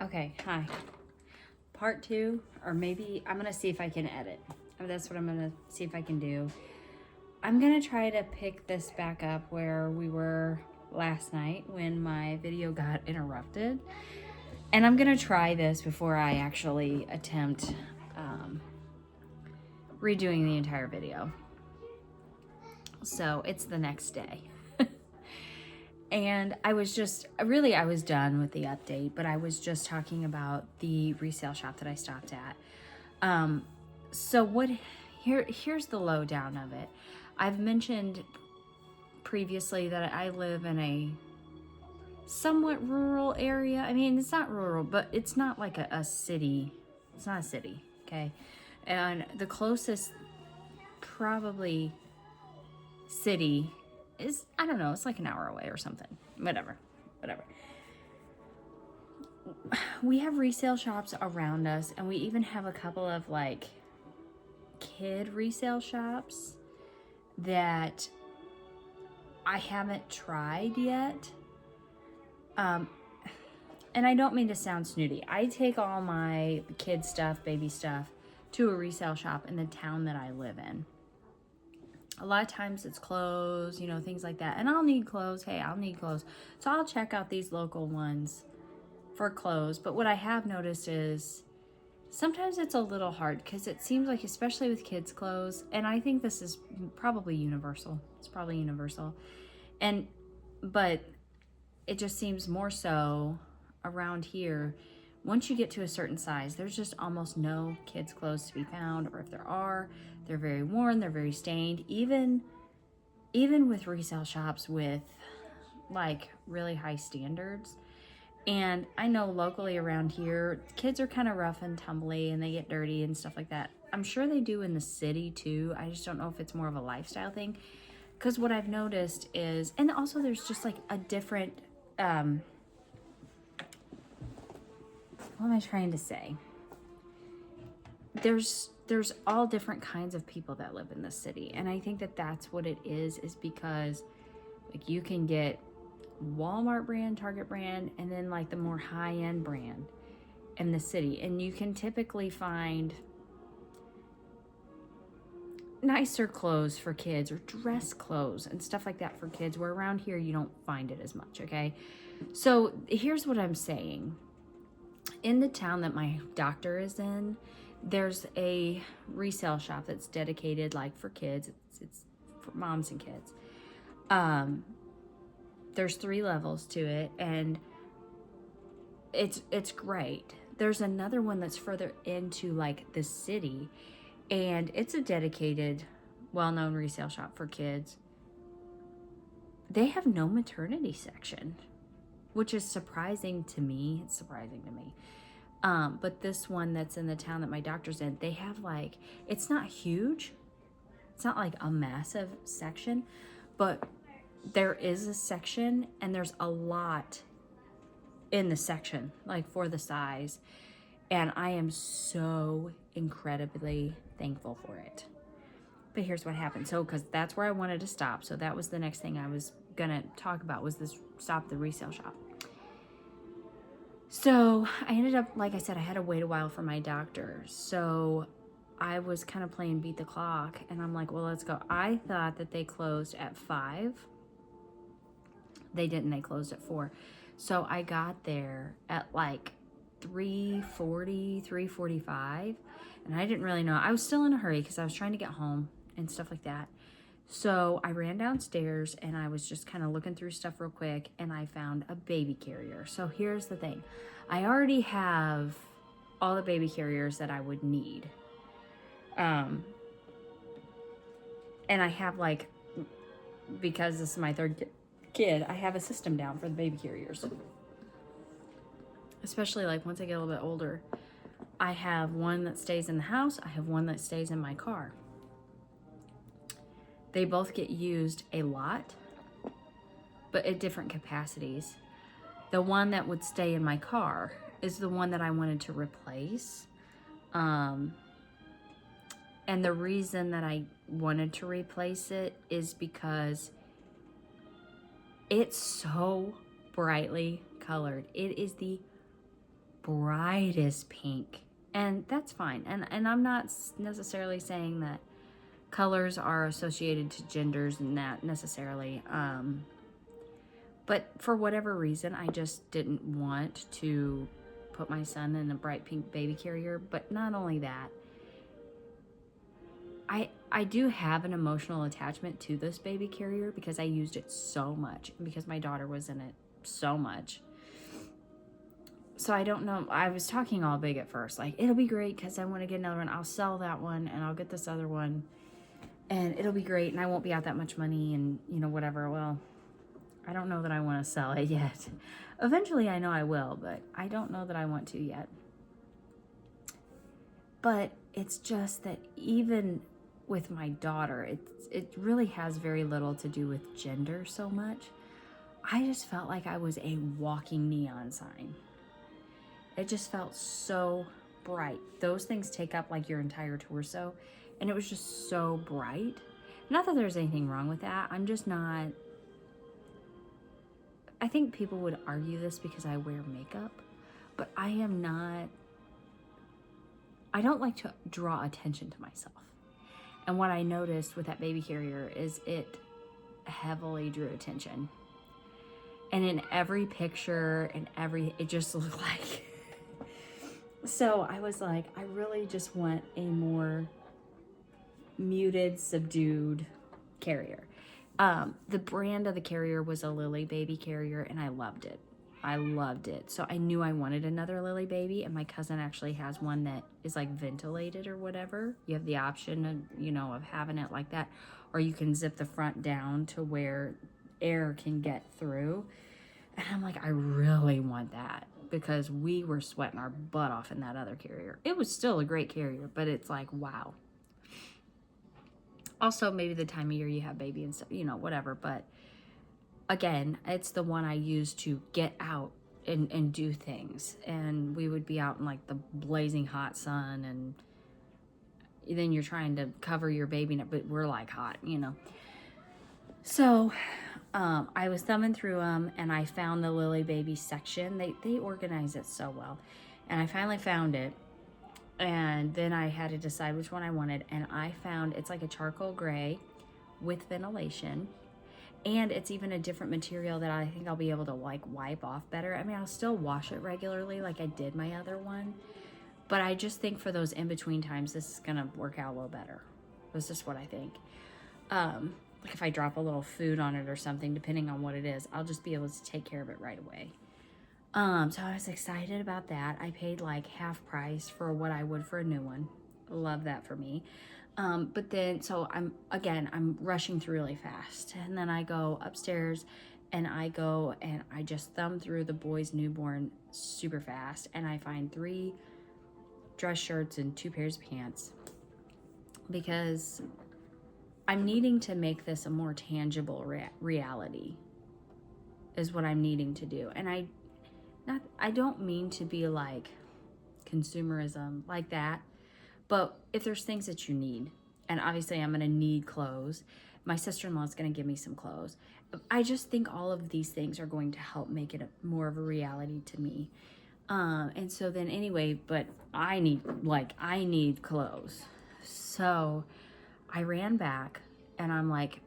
Okay, hi. Part two, or maybe I'm gonna see if I can edit. That's what I'm gonna see if I can do. I'm gonna try to pick this back up where we were last night when my video got interrupted. And I'm gonna try this before I actually attempt redoing the entire video. So it's the next day. And I was done with the update, but I was just talking about the resale shop that I stopped at. Here's the lowdown of it. I've mentioned previously that I live in a somewhat rural area. I mean, it's not rural, but it's not like a city. It's not a city, okay? And the closest probably city is, I don't know, it's like an hour away or something. Whatever. We have resale shops around us, and we even have a couple of like kid resale shops that I haven't tried yet. And I don't mean to sound snooty. I take all my kid stuff, baby stuff, to a resale shop in the town that I live in. A lot of times it's clothes, you know, things like that. And I'll need clothes. Hey, I'll need clothes. So I'll check out these local ones for clothes. But what I have noticed is sometimes it's a little hard because it seems like, especially with kids' clothes, and I think this is probably universal. It's probably universal. But it just seems more so around here. Once you get to a certain size, there's just almost no kids' clothes to be found, or if there are, they're very worn, they're very stained. Even with resale shops with like really high standards. And I know locally around here, kids are kind of rough and tumbly and they get dirty and stuff like that. I'm sure they do in the city too. I just don't know if it's more of a lifestyle thing. Because what I've noticed is, and also there's just like a different, what am I trying to say? There's all different kinds of people that live in this city. And I think that that's what it is because like you can get Walmart brand, Target brand, and then like the more high-end brand in the city. And you can typically find nicer clothes for kids or dress clothes and stuff like that for kids, where around here you don't find it as much, okay? So here's what I'm saying. In the town that my doctor is in, there's a resale shop that's dedicated like for kids. It's for moms and kids. There's 3 levels to it, and it's great. There's another one that's further into like the city, and it's a dedicated, well-known resale shop for kids. They have no maternity section, which is surprising to me. It's surprising to me. But this one that's in the town that my doctor's in, they have like, it's not huge. It's not like a massive section, but there is a section and there's a lot in the section, like for the size. And I am so incredibly thankful for it. But here's what happened. So, because that's where I wanted to stop. So that was the next thing I was gonna talk about, was this stop at the resale shop. So I ended up, like I said, I had to wait a while for my doctor. So I was kind of playing beat the clock, and I'm like, well, let's go. I thought that they closed at 5. They didn't. They closed at 4. So I got there at like 3:40, 3:45, and I didn't really know. I was still in a hurry because I was trying to get home and stuff like that. So I ran downstairs and I was just kind of looking through stuff real quick, and I found a baby carrier. So here's the thing. I already have all the baby carriers that I would need. And I have like, because this is my 3rd kid, I have a system down for the baby carriers. Especially like once I get a little bit older. I have one that stays in the house. I have one that stays in my car. They both get used a lot, but at different capacities. The one that would stay in my car is the one that I wanted to replace. And the reason that I wanted to replace it is because it's so brightly colored. It is the brightest pink. And that's fine. And I'm not necessarily saying that colors are associated to genders and that necessarily. But for whatever reason, I just didn't want to put my son in a bright pink baby carrier. But not only that, I do have an emotional attachment to this baby carrier because I used it so much and because my daughter was in it so much. So I don't know. I was talking all big at first, like, it'll be great because I want to get another one. I'll sell that one and I'll get this other one and it'll be great and I won't be out that much money and, you know, whatever. Well, I don't know that I want to sell it yet. Eventually I know I will, but I don't know that I want to yet. But it's just that even with my daughter, it really has very little to do with gender so much. I just felt like I was a walking neon sign. It just felt so bright. Those things take up like your entire torso, and it was just so bright. Not that there's anything wrong with that. I'm just not... I think people would argue this because I wear makeup, but I am not... I don't like to draw attention to myself. And what I noticed with that baby carrier is it heavily drew attention. And in every picture and it just looked like... So I was like, I really just want a more muted, subdued carrier. The brand of the carrier was a Lily baby carrier, and I loved it. I loved it. So I knew I wanted another Lily baby, and my cousin actually has one that is like ventilated or whatever. You have the option of, you know, of having it like that, or you can zip the front down to where air can get through. And I'm like, I really want that because we were sweating our butt off in that other carrier. It was still a great carrier, but it's like, wow. Also, maybe the time of year you have baby and stuff, you know, whatever. But again, it's the one I use to get out and do things. And we would be out in like the blazing hot sun, and then you're trying to cover your baby, but we're like hot, you know. So I was thumbing through them, and I found the Lily Baby section. They organize it so well. And I finally found it. And then I had to decide which one I wanted. And I found it's like a charcoal gray with ventilation. And it's even a different material that I think I'll be able to like wipe off better. I mean, I'll still wash it regularly like I did my other one. But I just think for those in-between times, this is going to work out a little better. That's just what I think. Like if I drop a little food on it or something, depending on what it is, I'll just be able to take care of it right away. So I was excited about that. I paid like half price for what I would for a new one. Love that for me. But then, so I'm rushing through really fast. And then I go upstairs and I just thumb through the boys' newborn super fast. And I find 3 dress shirts and 2 pairs of pants because I'm needing to make this a more tangible reality is what I'm needing to do. And I don't mean to be like consumerism like that, but if there's things that you need, and obviously I'm going to need clothes, my sister-in-law is going to give me some clothes. I just think all of these things are going to help make it more of a reality to me. And so then anyway, but I need clothes. So I ran back and I'm like,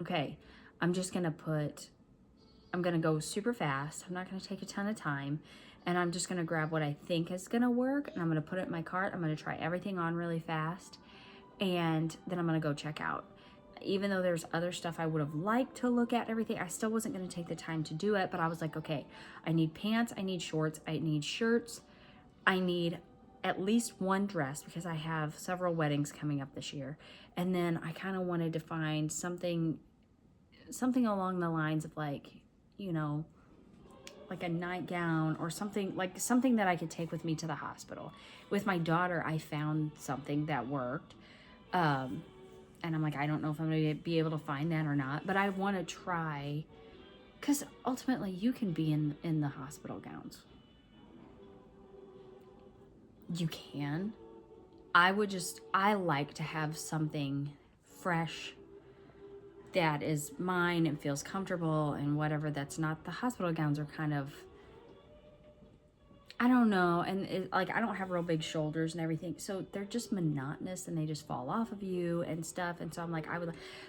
okay, I'm going to go super fast. I'm not going to take a ton of time. And I'm just going to grab what I think is going to work. And I'm going to put it in my cart. I'm going to try everything on really fast. And then I'm going to go check out. Even though there's other stuff I would have liked to look at, everything, I still wasn't going to take the time to do it. But I was like, okay, I need pants. I need shorts. I need shirts. I need at least one dress because I have several weddings coming up this year. And then I kind of wanted to find something along the lines of like, you know, like a nightgown or something that I could take with me to the hospital. With my daughter, I found something that worked. And I'm like, I don't know if I'm going to be able to find that or not, but I want to try because ultimately you can be in the hospital gowns. You can. I like to have something fresh that is mine and feels comfortable and whatever. That's not, the hospital gowns are kind of, I don't know. And like, I don't have real big shoulders and everything. So they're just monotonous and they just fall off of you and stuff. And so I'm like,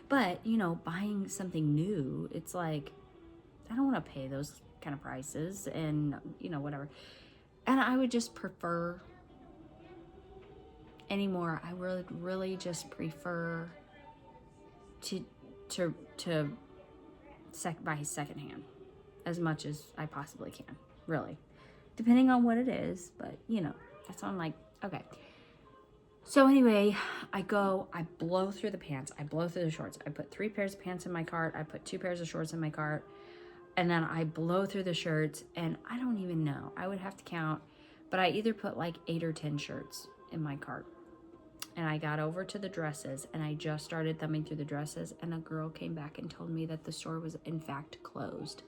but you know, buying something new, it's like, I don't want to pay those kind of prices and, you know, whatever. And I would just prefer anymore. I would really just prefer to buy secondhand as much as I possibly can, really. Depending on what it is, but you know, that's why I'm like, okay. So anyway, I blow through the pants, I blow through the shorts. I put 3 pairs of pants in my cart, I put 2 pairs of shorts in my cart, and then I blow through the shirts, and I don't even know. I would have to count, but I either put like 8 or 10 shirts in my cart. And I got over to the dresses, and I just started thumbing through the dresses, and a girl came back and told me that the store was in fact closed.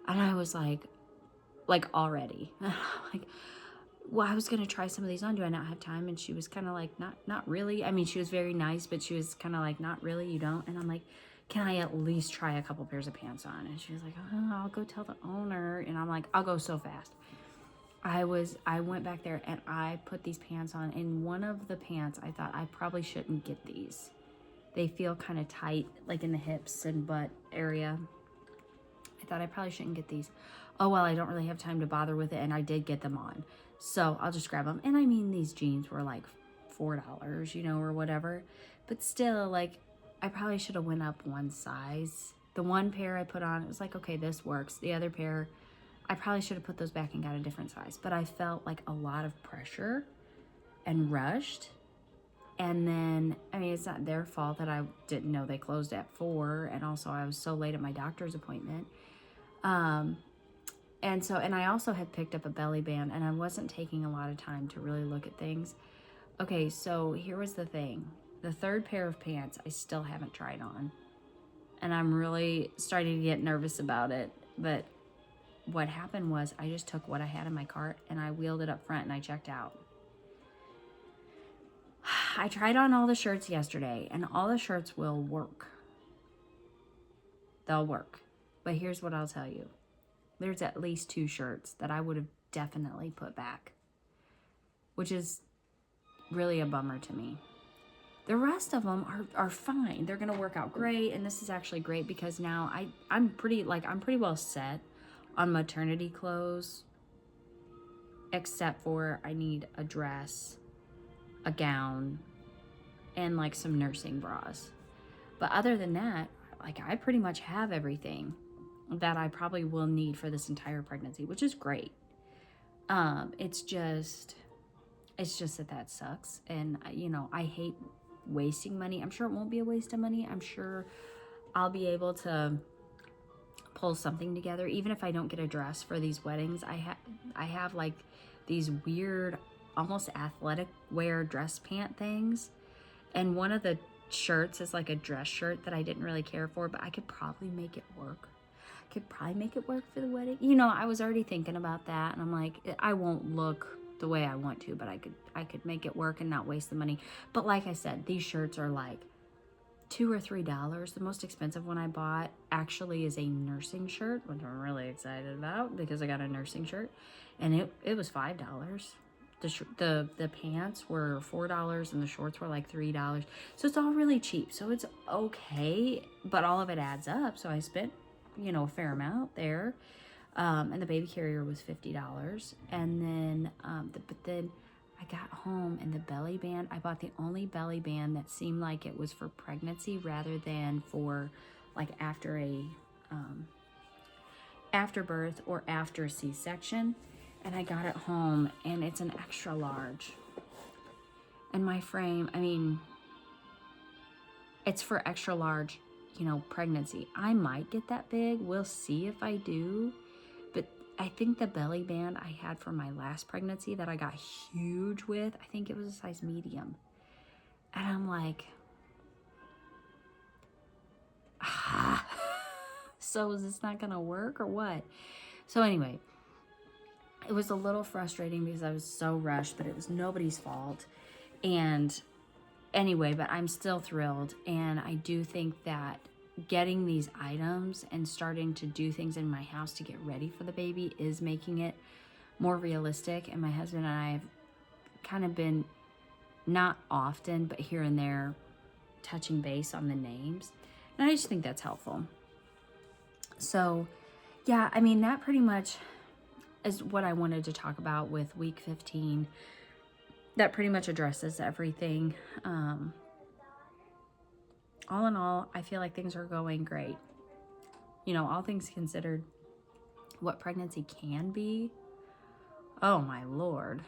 And I was like already. Like, well, I was gonna try some of these on. Do I not have time? And she was kind of like, not really. I mean, she was very nice, but she was kind of like, not really, you don't. And I'm like, can I at least try a couple pairs of pants on? And she was like, oh, I'll go tell the owner. And I'm like, I'll go so fast. I went back there and I put these pants on. And one of the pants, I thought I probably shouldn't get these. They feel kind of tight, like in the hips and butt area. I thought I probably shouldn't get these. Oh, well, I don't really have time to bother with it, and I did get them on. So I'll just grab them. And I mean, these jeans were like $4, you know, or whatever. But still, like, I probably should have went up one size. The one pair I put on, it was like, okay, this works. The other pair, I probably should have put those back and got a different size. But I felt like a lot of pressure and rushed. And then, I mean, it's not their fault that I didn't know they closed at 4. And also, I was so late at my doctor's appointment. And I also had picked up a belly band, and I wasn't taking a lot of time to really look at things. Okay, so here was the thing. The 3rd pair of pants I still haven't tried on. And I'm really starting to get nervous about it. But what happened was I just took what I had in my cart and I wheeled it up front and I checked out. I tried on all the shirts yesterday, and all the shirts will work. They'll work. But here's what I'll tell you. There's at least 2 shirts that I would have definitely put back, which is really a bummer to me. The rest of them are fine. They're going to work out great. And this is actually great because now I'm pretty well set on maternity clothes, except for I need a dress, a gown, and like some nursing bras. But other than that, like, I pretty much have everything that I probably will need for this entire pregnancy, which is great. It's just that sucks. And, you know, I hate wasting money. I'm sure it won't be a waste of money. I'm sure I'll be able to pull something together. Even if I don't get a dress for these weddings, I have like these weird, almost athletic wear dress pant things. And one of the shirts is like a dress shirt that I didn't really care for, but I could probably make it work. For the wedding. You know, I was already thinking about that, and I'm like, I won't look the way I want to, but I could make it work and not waste the money. But like I said, these shirts are like $2 or $3. The most expensive one I bought actually is a nursing shirt, which I'm really excited about because I got a nursing shirt, and it was $5. The pants were $4 and the shorts were like $3. So it's all really cheap. So it's okay, but all of it adds up. So I spent, you know, a fair amount there. And the baby carrier was $50. And then, but then I got home and the belly band, I bought the only belly band that seemed like it was for pregnancy rather than for like after birth or after a C-section. And I got it home and it's an extra large. And my frame, I mean, it's for extra large, you know, pregnancy. I might get that big. We'll see if I do. But I think the belly band I had for my last pregnancy that I got huge with, I think it was a size medium. And I'm like, so is this not gonna work or what? So anyway, it was a little frustrating because I was so rushed, but it was nobody's fault. And anyway, but I'm still thrilled. And I do think that getting these items and starting to do things in my house to get ready for the baby is making it more realistic. And my husband and I have kind of been, not often, but here and there, touching base on the names. And I just think that's helpful. So yeah, I mean, that pretty much is what I wanted to talk about with week 15. That pretty much addresses everything. All in all, I feel like things are going great. You know, all things considered, what pregnancy can be, oh my Lord.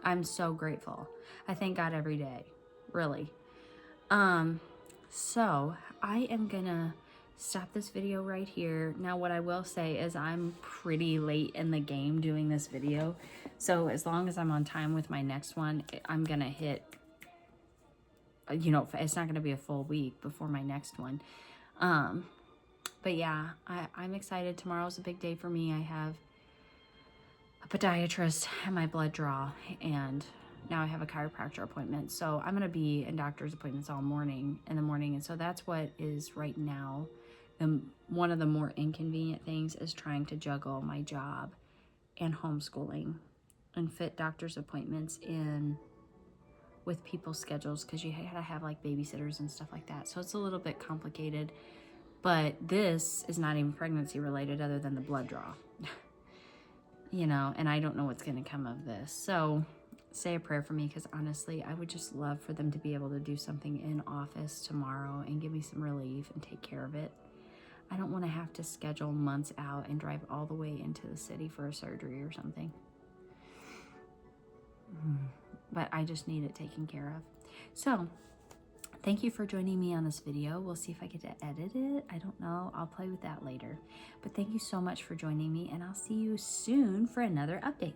I'm so grateful. I thank God every day, really. So I am gonna stop this video right here. Now, what I will say is I'm pretty late in the game doing this video. So as long as I'm on time with my next one, I'm gonna hit, you know, it's not gonna be a full week before my next one. But yeah, I'm excited. Tomorrow's a big day for me. I have a podiatrist and my blood draw, and now I have a chiropractor appointment. So I'm going to be in doctor's appointments all morning in the morning. And so that's what is right now. One of the more inconvenient things is trying to juggle my job and homeschooling and fit doctor's appointments in with people's schedules, because you gotta have like babysitters and stuff like that. So it's a little bit complicated, but this is not even pregnancy related other than the blood draw. You know, and I don't know what's going to come of this. So say a prayer for me, because honestly, I would just love for them to be able to do something in office tomorrow and give me some relief and take care of it. I don't want to have to schedule months out and drive all the way into the city for a surgery or something. But I just need it taken care of. So thank you for joining me on this video. We'll see if I get to edit it. I don't know. I'll play with that later. But thank you so much for joining me, and I'll see you soon for another update.